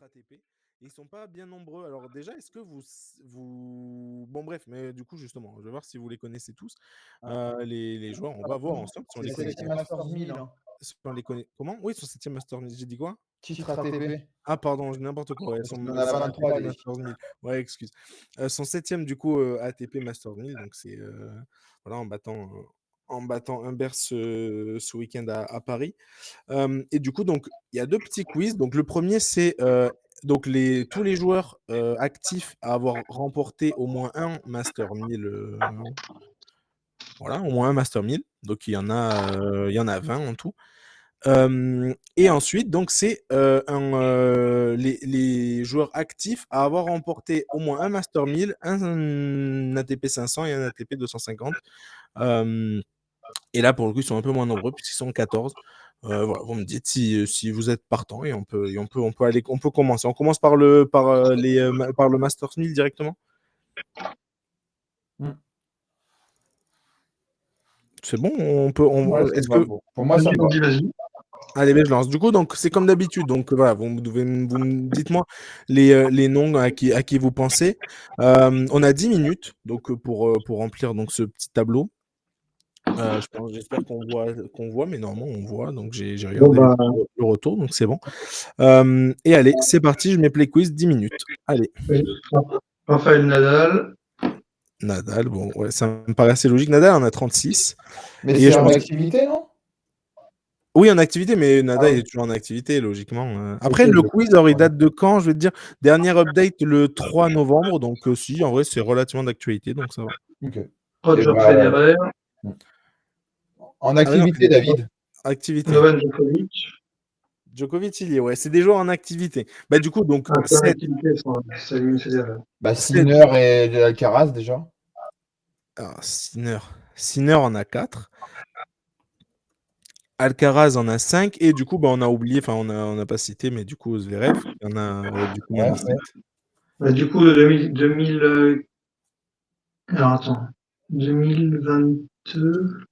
ATP. Et ils sont pas bien nombreux. Alors déjà, est-ce que Bon bref, mais du coup, justement, je vais voir si vous les connaissez tous. Les joueurs, on va voir ensemble si on C'est les connaît. 7e Masters 1000. Hein. Si on les connaît. Comment? Oui, ils sont 7e Master 1000. J'ai dit quoi? Titre ATP. Ah, pardon, j'ai n'importe quoi. Ouais, On en a 23 7e des Masters 1000. Ouais, excuse. Son 7e, du coup, ATP Masters 1000. Donc, c'est voilà, en battant Humbert ce week-end à Paris. Et du coup, donc, il y a deux petits quiz. Donc, le premier, c'est donc tous les joueurs actifs à avoir remporté au moins un Master 1000. Voilà, au moins un Master 1000. Donc, il y en a 20 en tout. Et ensuite, donc, c'est les joueurs actifs à avoir remporté au moins un Master 1000, un ATP 500 et un ATP 250. Et là, pour le coup, ils sont un peu moins nombreux puisqu'ils sont 14. Voilà, vous me dites si vous êtes partant et on peut commencer. On commence par le Masters 1000 directement. C'est bon, est-ce que bon. Pour moi, ça me va. Vas-y. Allez, ben, je lance. Du coup, donc c'est comme d'habitude. Donc voilà, dites-moi les noms à qui vous pensez. On a 10 minutes donc pour remplir donc ce petit tableau. J'espère qu'on voit, mais normalement on voit. Donc j'ai regardé le retour, donc c'est bon. Et allez, c'est parti. Je mets play quiz 10 minutes. Allez. Oui. Rafael Nadal, bon, ouais, ça me paraît assez logique. Nadal en a 36. Mais c'est en activité, non? Oui, en activité, mais Nadal est toujours en activité, logiquement. Après, le quiz, alors, il date de quand? Je vais te dire, dernière update le 3 novembre. Donc, si, en vrai, c'est relativement d'actualité, donc ça va. Ok. Roger Federer. En activité, David. Activité. Novak Djokovic. Djokovic, il y est, ouais. C'est des joueurs en activité. Bah, du coup, donc. En activité, c'est Federer. Bah, Sinner et Alcaraz, déjà. Alors, Sinner en a 4. Alcaraz en a 5 et du coup on a oublié, enfin on n'a pas cité, mais du coup Zverev il y en a du coup 7. Bah, du coup 2000 alors attends 2022.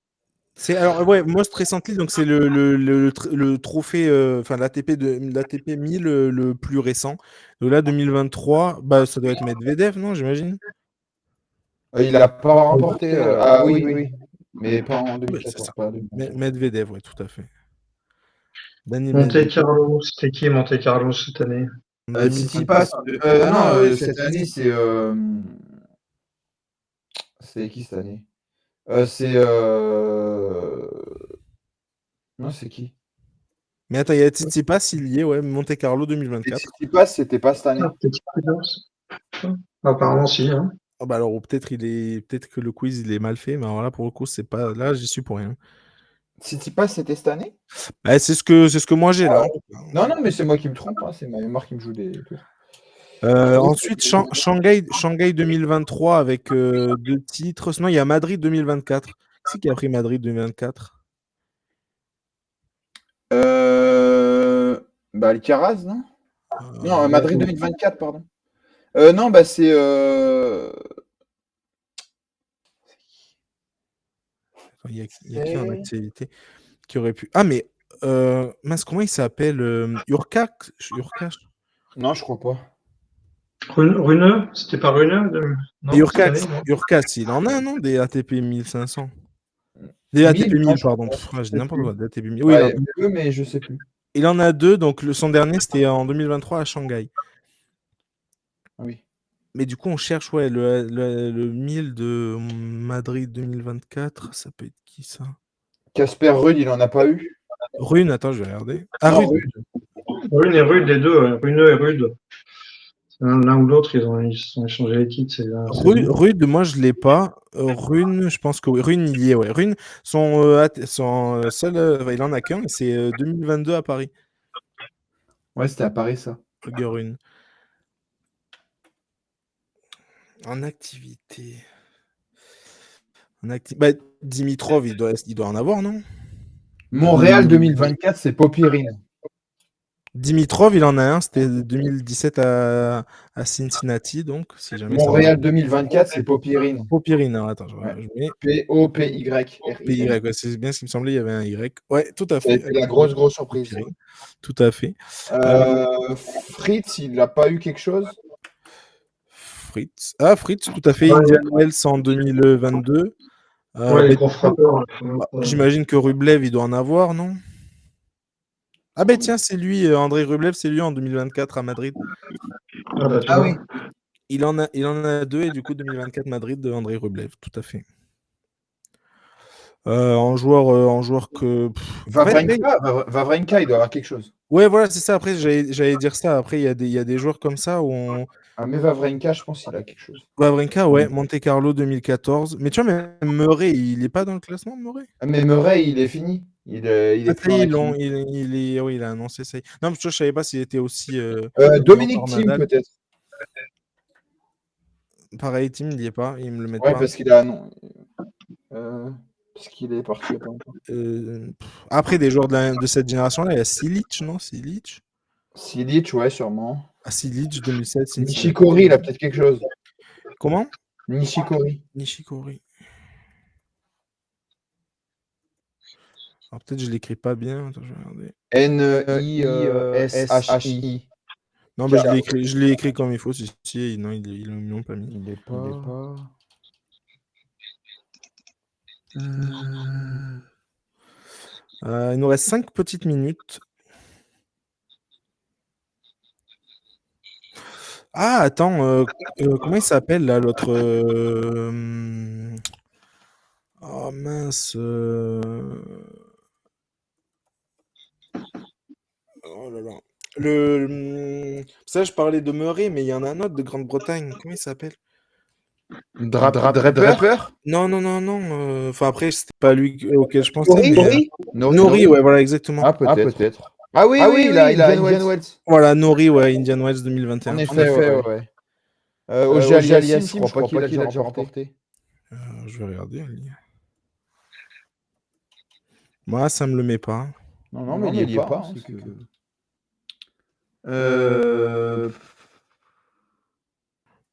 C'est alors ouais, Most Recently, donc c'est le trophée, enfin l'ATP 1000 le plus récent. Donc là 2023, bah ça doit être Medvedev, non, j'imagine. Il a pas remporté. Ah oui. Mais pas en 2014. Medvedev, ouais, tout à fait. Monte Carlo, c'était qui Monte Carlo cette année? Tsitsipas. Non, cette année c'est. C'est qui cette année? Non, c'est qui? Mais attends, il y a Tsitsipas, il y est, ouais, Monte Carlo 2024. Tsitsipas, c'était pas cette année. Apparemment, si. Hein. Oh, bah alors peut-être que le quiz il est mal fait, mais alors là pour le coup c'est pas, là j'y suis pour rien. Tsitsipas, c'était cette année? Bah, c'est ce que moi j'ai là. Non, mais c'est moi qui me trompe, hein, c'est ma mémoire qui me joue des tours. Ensuite, Shanghai 2023 avec 2 titres. Sinon, il y a Madrid 2024. C'est qui a pris Madrid 2024? Bah, Alcaraz, non? Non, Madrid 2024, pardon. Non, bah c'est. Il y a qui en activité qui aurait pu. Ah, mais mince, comment il s'appelle? Urkach? Non, je crois pas. Runeux? C'était pas Runeux? Urkach, il en a, non? Des ATP 1500. Des ATP 1000, pardon. J'ai n'importe quoi. Des ATP 1000. Oui, mais je sais plus. Il en a 2, donc son dernier c'était en 2023 à Shanghai. Oui. Mais du coup, on cherche le 1000 de Madrid 2024. Ça peut être qui ça? Casper Ruud, il en a pas eu. Rune, attends, je vais regarder. Ah, Ruud. Rune et Ruud, les deux. Runeux et Ruud. L'un ou l'autre, ils ont échangé les titres. Ruud, moi je l'ai pas. Rune, je pense que oui. Rune, il y est, ouais. Rune, son seul, il en a qu'un, c'est 2022 à Paris. Ouais, c'était à Paris, ça. Rune. En activité. Bah, Dimitrov, il doit en avoir, non? Montréal 2024, c'est Popirine. Dimitrov, il en a un, c'était 2017 à Cincinnati, donc, si jamais ça va. Montréal 2024, c'est Popirine. Popirine, alors attends, Ouais. je mets Popyrin. PY, ouais, c'est bien ce qui me semblait, il y avait un Y. Ouais, tout à Ça a fait. été la grosse surprise. Popirine. Tout à fait. Fritz, il n'a pas eu quelque chose? Fritz. Ah, Fritz, tout à fait. Ouais. Indian Wells en 2022. Ouais, les Mais gros frappeurs. j'imagine que Rublev, il doit en avoir, non? Ah ben tiens, c'est lui, Andrei Rublev, c'est lui en 2024 à Madrid. Ah, bah, tu Ah vois. oui. Il en a deux, et du coup 2024 Madrid de Andrei Rublev, tout à fait. En joueur que. En fait, Wawrinka, il doit avoir quelque chose. ouais, voilà, c'est ça. Après, j'allais dire ça. Après, il y a des joueurs comme ça où on. Ah, mais Wawrinka, je pense qu'il a quelque chose. Wawrinka, ouais, Monte Carlo 2014. Mais tu vois, même Murray, il est pas dans le classement, Murray? Ah, mais Murray, il est fini. Il Ah, est ça plus y en est, activité. oui, il a annoncé ça. Non, mais tu vois, je savais pas s'il était aussi. Dominique encore Thiem, Nadal. peut-être. Pareil, Team, il y est pas. Ils me le mettent Ouais, pas. parce qu'il a. Non. Parce qu'il est parti il y a pas longtemps. Après, des joueurs de cette génération-là, il y a Silic, non? Silic? Silic, ouais, sûrement. Ah, Silic, 2007, Cincinnati. Nishikori, il a peut-être quelque chose. Comment? Nishikori. Nishikori. Alors peut-être je l'écris pas bien. Attends, je vais regarder. Nishi. Non, mais je l'ai écrit comme il faut. Non, ils l'ont pas mis. Il est pas. Il nous reste 5 petites minutes. Ah, attends, comment il s'appelle là, l'autre Oh mince. Oh là là. Ça, je parlais de Murray, mais il y en a un autre de Grande-Bretagne. Comment il s'appelle? Draper? Non, non, non, non. Enfin, après, c'était pas lui auquel je pensais, mais. Nori? Nori, ouais, voilà, exactement. Ah, peut-être. Ah oui, il a Indian Wells. Voilà, Nori, ouais, Indian Wells 2021. En effet, ouais. Auger Aliassime, je crois pas qu'il a déjà remporté. Je vais regarder. Moi, ça me le met pas. Non, mais il y est pas.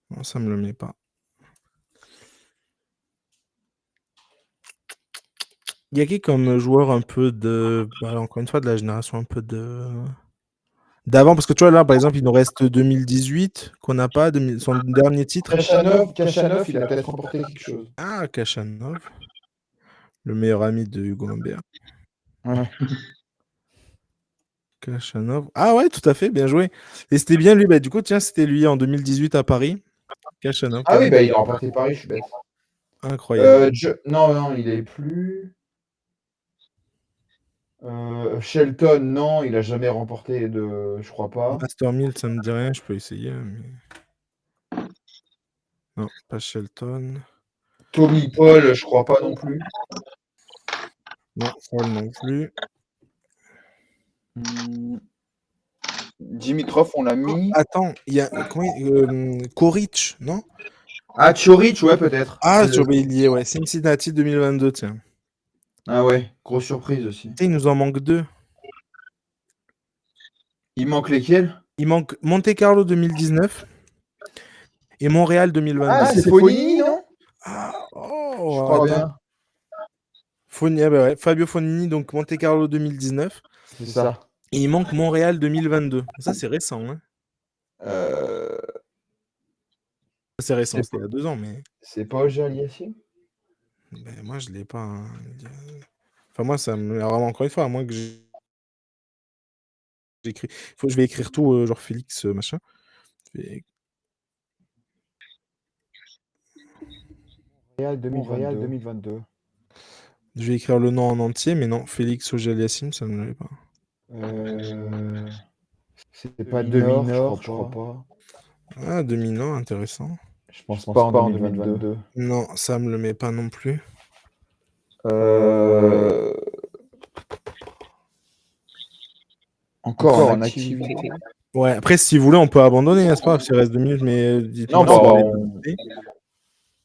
Non, ça me le met pas. Il y a qui comme joueur un peu de. Bah, encore une fois, de la génération un peu de. D'avant, parce que tu vois, là, par exemple, il nous reste 2018 qu'on n'a pas, son dernier titre. Kachanov, il a peut-être remporté quelque chose. Ah, Kachanov, le meilleur ami de Hugo Humbert. Ouais. Kachanov. Ah ouais, tout à fait, bien joué. Et c'était bien lui, bah, du coup, tiens, c'était lui en 2018 à Paris. Kachanov. Ah oui, bah, il a remporté Paris, je suis bête. Incroyable. Non, il est plus. Shelton, non, il a jamais remporté de. Je crois pas. Master 1000, ça me dit rien, je peux essayer. Mais... Non, pas Shelton. Tommy Paul, je crois pas non plus. Non, Paul non plus. Dimitrov, on l'a mis. Attends, il y a Koric, non? Ah, Choric, ouais, peut-être. Ah, il y est, ouais. Cincinnati 2022, tiens. Ah ouais, grosse surprise aussi. Il nous en manque 2. Il manque lesquels? Il manque Monte Carlo 2019 et Montréal 2022. Ah, c'est Fonini, non? Ah, Je crois bien. Ouais. Fabio Fonini, donc Monte Carlo 2019. C'est ça. Et il manque Montréal 2022. Ça, c'est récent. Hein. C'est récent, c'était il y a 2 ans, mais. C'est pas Auger Aliassime? Ben, moi, je l'ai pas. Hein. Enfin, moi, ça me. Alors, encore une fois, à moins que j'écris. Je vais écrire tout, genre Félix, machin. Montréal 2022. Je vais écrire le nom en entier, mais non, Félix Auger-Aliassime, ça ne l'avait pas. C'est pas Demi-Nord, je crois pas. Ah, Demi-Nord, intéressant. Je pense pas en 2022. Non, ça me le met pas non plus. Encore en activité. Ouais, après, si vous voulez, on peut abandonner, n'est-ce pas? S'il reste 2 minutes, mais dites-moi. Non,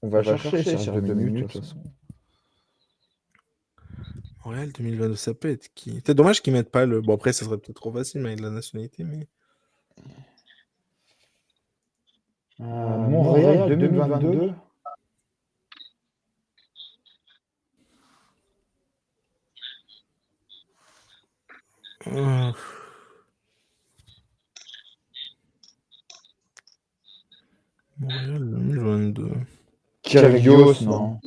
on va chercher, 2 minutes, de toute façon. Montréal 2022, ça peut être qui? C'est dommage qu'ils mettent pas le. Bon, après, ça serait peut-être trop facile, mais avec la nationalité, mais. Montréal 2022. Euh, Montréal 2022. Kyrgios, non.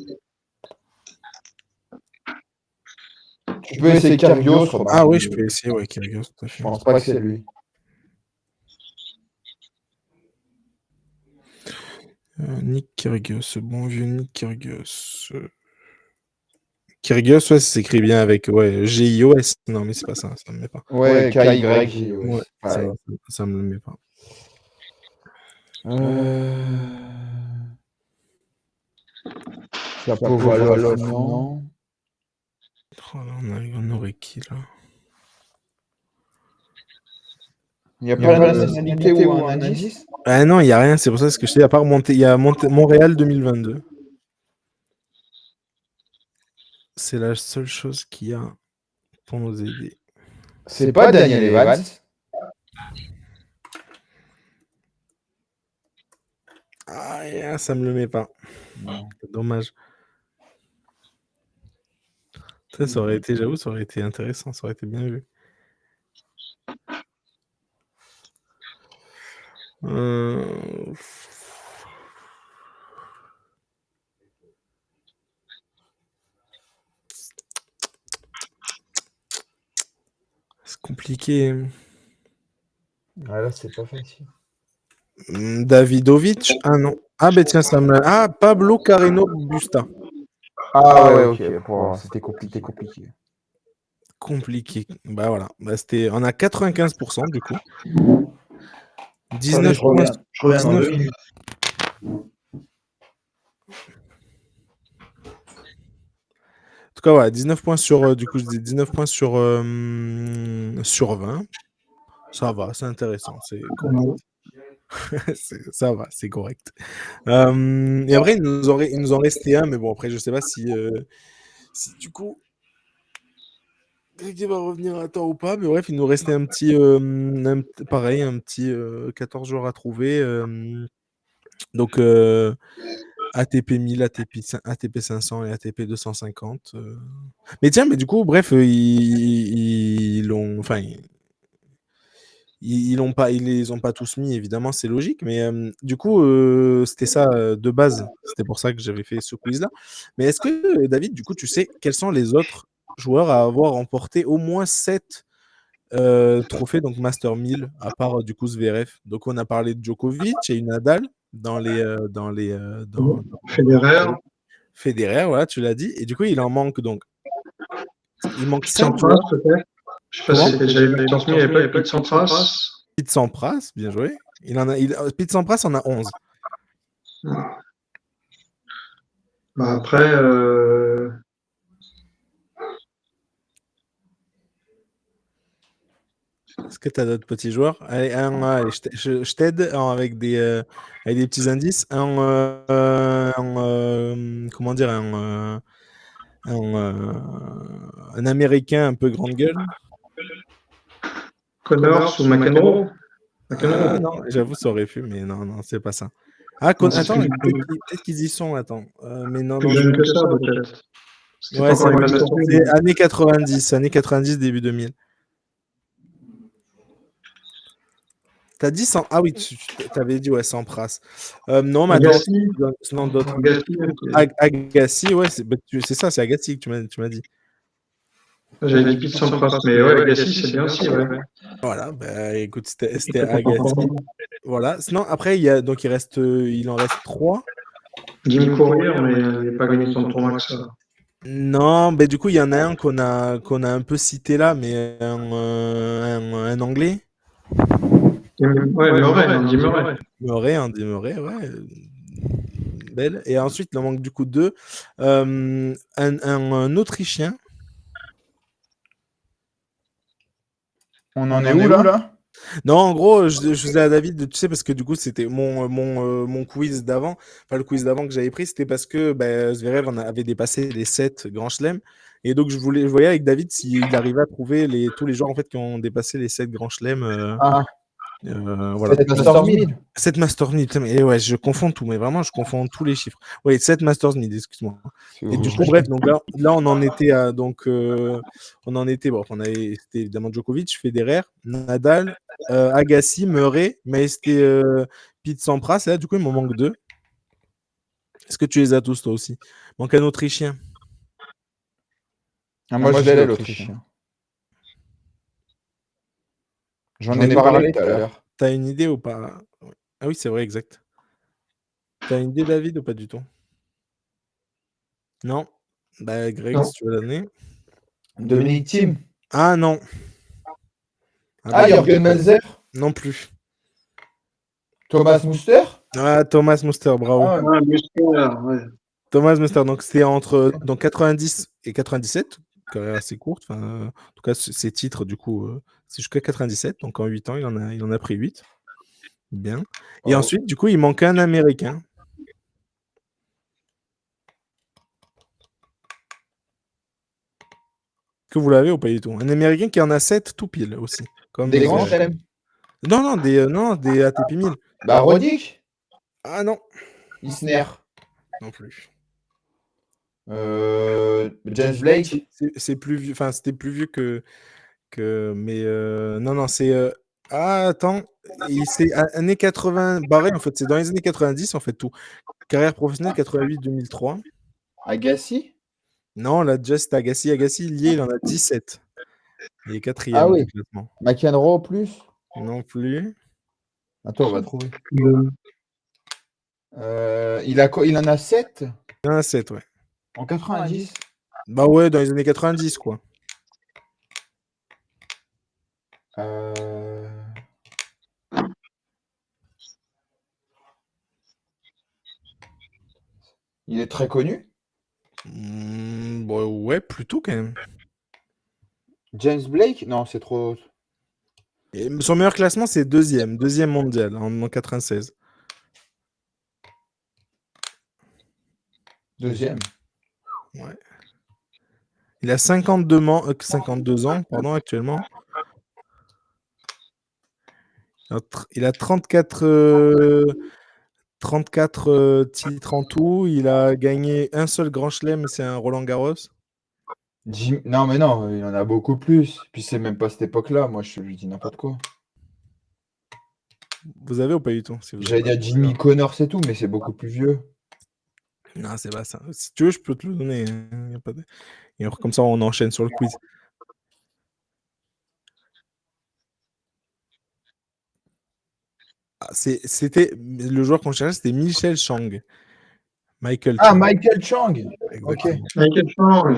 Tu peux essayer Kyrgios, Robin. Ah oui, je peux essayer, ouais, Kyrgios, tout à Je fait. pense pas que c'est lui. Nick Kyrgios, ce bon vieux Nick Kyrgios. Kyrgios, ouais, ça s'écrit bien avec ouais, G-I-O-S. Non, mais c'est pas ça, ça me met pas. Ouais, K-Y-G-O-S. Ouais, Pareil. ça me le met pas. Shapovalov, non. Oh, là, on aurait qui là? Il n'y a pas la nationalité ou un indice? Ah non, il n'y a rien, c'est pour ça que je t'ai dit, à part il y a Montréal 2022. C'est la seule chose qu'il y a pour nous aider. C'est pas Daniel Evans. Ah, ça me le met pas. C'est dommage. Ça aurait été, j'avoue, ça aurait été intéressant, ça aurait été bien vu. C'est compliqué. Ah là, c'est pas facile. Davidovic? Ah non. Ah ben tiens, ça me... Ah, Pablo Carreno Busta. Ah ouais, ok. C'était compliqué. Compliqué. Bah voilà. Bah, on a 95% du coup. 19 19 points. Je reviens dans 2 19. minutes. En tout cas, voilà, 19 points sur, du coup, je dis 19 points sur 20. Ça va, c'est intéressant, c'est correct. Ça va, c'est correct. Et après, il nous en restait un, mais bon, après, je sais pas si du coup, il va revenir à temps ou pas. Mais bref, il nous restait un petit, pareil, un petit 14 jours à trouver. Donc, ATP 1000, ATP 500 et ATP 250. Mais tiens, mais du coup, bref, ils l'ont, enfin, ils les ont pas tous mis, évidemment, c'est logique. Mais du coup, c'était ça de base. C'était pour ça que j'avais fait ce quiz-là. Mais est-ce que, David, du coup, tu sais quels sont les autres joueurs à avoir remporté au moins 7 trophées, donc Master 1000, à part du coup Zverev? Donc, on a parlé de Djokovic et Nadal dans Federer, Federer, voilà, tu l'as dit. Et du coup, il en manque donc. Il manque 5 Sampras, joueurs. peut-être. Je sais pas si c'était déjà transmis à l'époque, Pete Sampras. Pete Sampras, bien joué. Pete Sampras en a 11. Bah, après, Est-ce que tu as d'autres petits joueurs? Allez, allez, je t'aide avec des petits indices. Comment dire, un Américain un peu grande gueule. Connors ou McEnroe. Non, j'avoue, ça aurait pu, mais non, c'est pas ça. Ah, attends, peut-être qu'ils y sont, attends. Mais non, Plus jeune que ça, peut-être. Ouais, c'est années 90, début 2000. T'as dit sans... Ah oui, tu avais dit ouais, Sampras. Non, mais attends, sinon d'autres. Agassi, ouais, c'est ça, c'est Agassi que tu m'as dit. J'avais dit Pete Sampras, mais ouais, Agassi, c'est bien aussi, ouais. Voilà, bah écoute, c'était Agassi. Voilà. Sinon, après, il en reste 3. Jim Courier, mais il n'a pas gagné tant de tournois que ça. Non, mais du coup, il y en a un qu'on a un peu cité là, mais un Anglais. Ouais, Andy Murray. Andy Murray, ouais. Belle. Et ensuite, il en manque du coup 2. Un Autrichien. On en est où là? Non, en gros, je faisais à David, tu sais, parce que du coup, c'était mon quiz d'avant. Enfin, le quiz d'avant que j'avais pris, c'était parce que Zverev avait dépassé les 7 grands chelems. Et donc, je voyais avec David s'il arrivait à trouver tous les joueurs en fait, qui ont dépassé les 7 grands chelems. Ah, Voilà. 7 Masters 1000. 7 Masters 1000, putain, mais ouais, je confonds tout, mais vraiment, je confonds tous les chiffres. Oui, 7 Masters 1000, excuse-moi. Et du coup, bref, donc là on en était à. Donc, on en était. Bon, c'était évidemment Djokovic, Federer, Nadal, Agassi, Murray, mais c'était Pete Sampras. Et là, du coup, il m'en manque 2. Est-ce que tu les as tous, toi aussi? Il manque un Autrichien. Moi, je l'ai, l'Autrichien. J'en ai parlé tout à l'heure. T'as une idée ou pas? Ah oui, c'est vrai, exact. T'as une idée, David, ou pas du tout? Non? Bah, Greg, Non. si tu veux donner. Dominic Thiem. Ah non. Jürgen Melzer. Non plus. Thomas Muster. Ah, Thomas Muster, bravo. Ah ouais. Ah, Muster, ouais. Thomas Muster, donc c'était entre 90 et 97, carrière assez courte. Enfin, en tout cas, ses titres, du coup, c'est jusqu'à 97. Donc en 8 ans, il en a pris 8. Bien. Et ensuite, du coup, il manque un Américain. Que vous l'avez ou pas du tout? Un Américain qui en a 7 tout pile aussi. Comme Des grands chelems. Non, des ATP 1000. Bah, Roddick. Ah non. Isner. Non plus. James Blake. C'est plus vieux. Enfin, c'était plus vieux que mais non, c'est ah attends, c'est années 80, barré en fait, c'est dans les années 90 en fait tout. Carrière professionnelle 88-2003. Agassi. Non, là déjà c'était Agassi, lié, il en a 17. Il est 4e Ah oui. du classement. McEnroe plus. Non plus. Attends, on va trouver. Il en a 7 Il en a 7, ouais. en 90. Bah ouais, dans les années 90 quoi. Il est très connu. Bah ouais, plutôt quand même. James Blake? Non, c'est trop. Et son meilleur classement c'est deuxième mondial en 96. Deuxième. Ouais. Il a 52 ans, pardon, actuellement. Il a 34 titres en tout. Il a gagné un seul grand chelem, c'est un Roland Garros. Non, mais non, il en a beaucoup plus. Puis c'est même pas cette époque-là. Moi, je lui dis n'importe quoi. Vous avez ou pas du tout? J'allais dire Jimmy Connors et tout, mais c'est beaucoup plus vieux. Non, c'est pas ça. Si tu veux, je peux te le donner. Y a pas de... Et alors, comme ça, on enchaîne sur le quiz. C'était le joueur qu'on cherchait, c'était Michel Chang. Michael Chang. Ah, Michael Chang. Exactement. Ok. Michael Chang.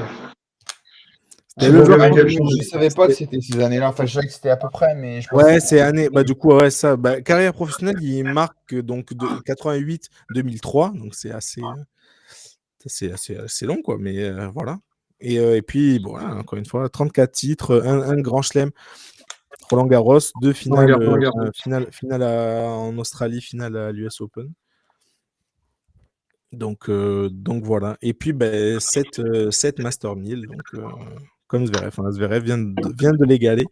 Je ne savais pas que c'était ces années-là. Enfin, je savais que c'était à peu près, mais je pensais Ouais, que c'est année. Bah, du coup, ouais, ça. Bah, carrière professionnelle, il marque donc de 88-2003. Donc, c'est assez long, quoi. Mais voilà. Et puis, bon, voilà, encore une fois, 34 titres, un grand chelem. Roland Garros, 2 finales, finale en Australie, finale à l'US Open. Donc voilà. Et puis, 7 Master 1000. Donc, comme Zverev. Zverev vient de l'égaler.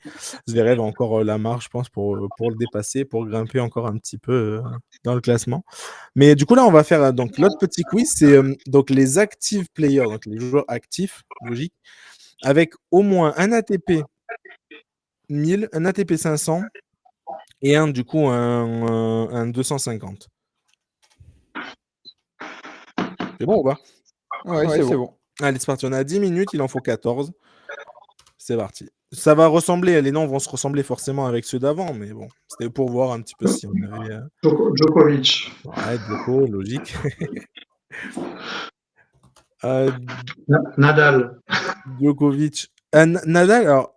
Zverev a encore la marge, je pense, pour le dépasser, pour grimper encore un petit peu dans le classement. Mais du coup, là, on va faire donc l'autre petit quiz. C'est donc les active players, donc les joueurs actifs, logique, avec au moins un ATP 1000, un ATP 500 et du coup, un 250. C'est bon ou pas? Ouais, c'est bon. Allez, c'est parti. On a 10 minutes, il en faut 14. C'est parti. Ça va ressembler, les noms vont se ressembler forcément avec ceux d'avant, mais bon, c'était pour voir un petit peu si on avait... Djokovic. Ouais, Djoko, logique. Nadal. Djokovic. Nadal, alors...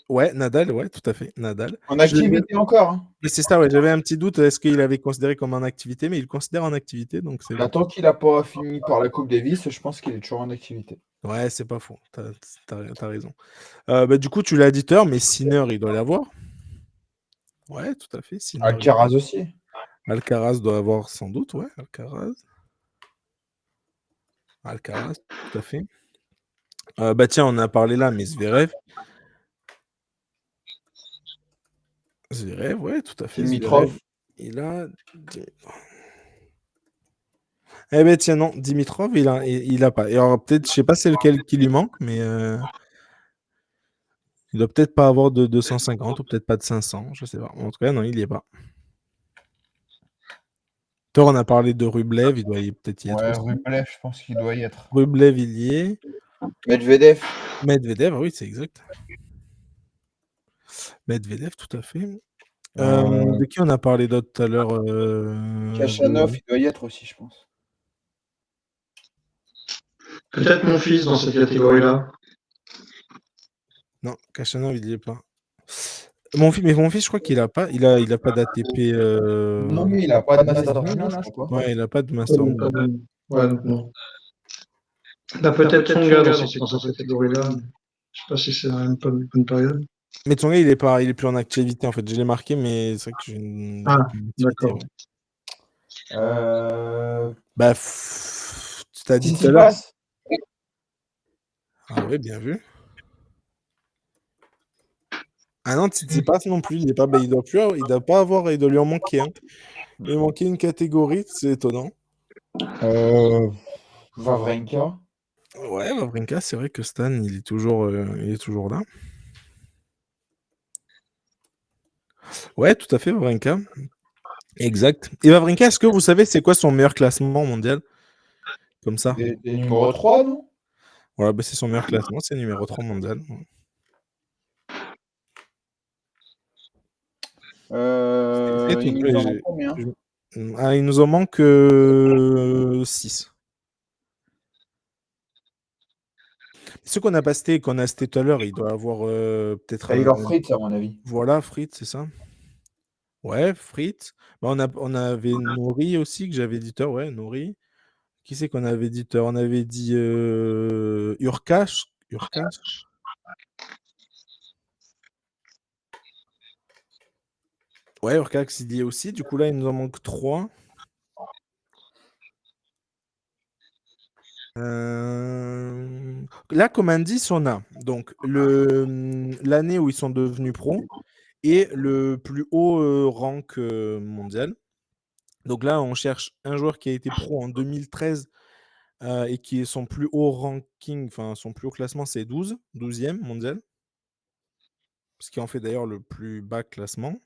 Ouais, Nadal, ouais, tout à fait, Nadal. En activité encore. Hein. Mais c'est ça, ouais, j'avais un petit doute, est-ce qu'il avait considéré comme en activité, mais il le considère en activité, donc c'est bon. Tant qu'il n'a pas fini par la Coupe Davis, je pense qu'il est toujours en activité. Ouais, c'est pas faux, t'as raison. Du coup, tu l'as dit, mais Sinner, il doit l'avoir. Ouais, tout à fait. Sinner, Alcaraz aussi. Alcaraz doit avoir sans doute, ouais, Alcaraz, tout à fait. Bah tiens, on en a parlé là, mais Zverev. Zverev, ouais, tout à fait. Dimitrov. Zverev, il a. Eh ben tiens, non, Dimitrov, il a pas. Et alors, peut-être, je sais pas c'est lequel qui lui manque, mais il doit peut-être pas avoir de 250 ou peut-être pas de 500, je sais pas. En tout cas, non, il y est pas. Thor, on a parlé de Rublev, il doit peut-être y être Ouais, aussi. Rublev, je pense qu'il doit y être. Rublev, il y est. Medvedev. Medvedev, oui, c'est exact. Medvedev, tout à fait. Euh, De qui on a parlé d'autre tout à l'heure Kachanov, il doit y être aussi, je pense. Peut-être mon fils dans cette catégorie-là. Non, Kachanov, il y est pas. Mais mon fils, je crois qu'il a pas. Il a pas d'ATP. Non, mais il a pas de Master 1000, je crois pas. Ouais, il a pas de Master. Ouais, donc non. Bah, peut-être Tsonga dans cette catégorie-là. Mais je sais pas si c'est une bonne période. Mais Tsonga, il est plus en activité en fait. Je l'ai marqué, mais c'est vrai que j'ai une activité. D'accord. Ouais. Bah, tu t'as dit tout à Tsitsipas. l'heure. Ah ouais, bien vu. Ah non, Tsitsipas non plus, il est pas. Bah, il doit pas avoir. Il doit lui en manquer. Hein. Il lui manquait une catégorie, c'est étonnant. Wawrinka. Ouais, Wawrinka, c'est vrai que Stan, il est toujours là. Ouais, tout à fait, Wawrinka. Exact. Et Wawrinka, est-ce que vous savez c'est quoi son meilleur classement mondial? Comme ça. Des numéros 3, non? Voilà, bah, c'est son meilleur classement, c'est numéro 3 mondial. Il nous en manque combien? Ah, il nous en manque 6. Ceux qu'on a cité tout à l'heure, il doit avoir peut-être. Taylor Fritz, à mon avis. Voilà, Fritz, c'est ça? Ouais, Fritz. Bah, on avait Nouri aussi, que j'avais dit tout à l'heure, ouais, Nouri. Qui c'est qu'on avait dit tout à l'heure? On avait dit Urkash. Ouais, Urkash, il y est aussi. Du coup, là, il nous en manque 3. Là, comme indice, on a donc l'année où ils sont devenus pros et le plus haut rank mondial. Donc là, on cherche un joueur qui a été pro en 2013 et qui est son plus haut ranking, enfin son plus haut classement, c'est 12e mondial. Ce qui en fait d'ailleurs le plus bas classement.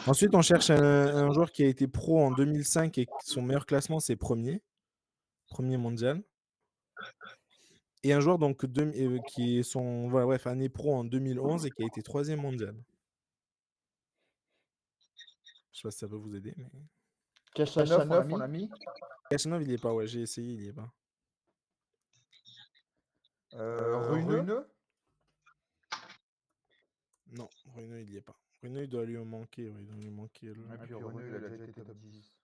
Ensuite, on cherche un joueur qui a été pro en 2005 et son meilleur classement, c'est premier mondial. Et un joueur donc qui est son année pro en 2011 et qui a été 3e mondial. Je sais pas si ça peut vous aider. Mais... Kachanov, on l'a mis. Kachanov, il n'y est pas, ouais, j'ai essayé, il n'y est pas. Runeux. Non, Runeux, il n'y est pas. Runeux, il doit lui en manquer. Ouais, il doit lui manquer. Et puis Runeux, il a déjà été top 10.